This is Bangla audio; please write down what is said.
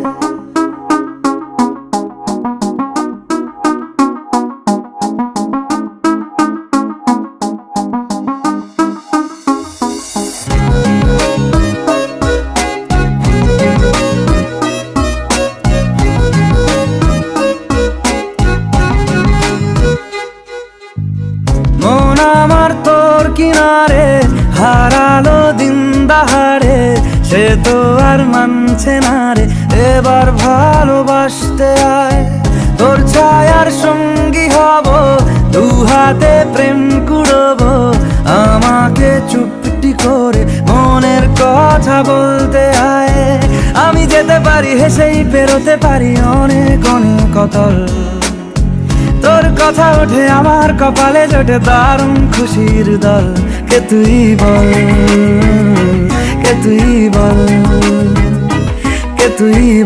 মন আমার তোর কিনারে হারালো দিন দাহারে, সে তো আর মানছে না রে, এবার ভালোবাসতে আয়। তোর ছায়ার সঙ্গী হব, দু হাতে প্রেম কুড়বো, আমাকে চুপটি করে মনের কথা বলতে আয়। আমি যেতে পারি হেসেই পেরোতে পারি অনেক অনেক অতল, তোর কথা ওঠে আমার কপালে জোটে দারুণ খুশির দল। কে তুই বল, কে তুই বল, কে তুই বল।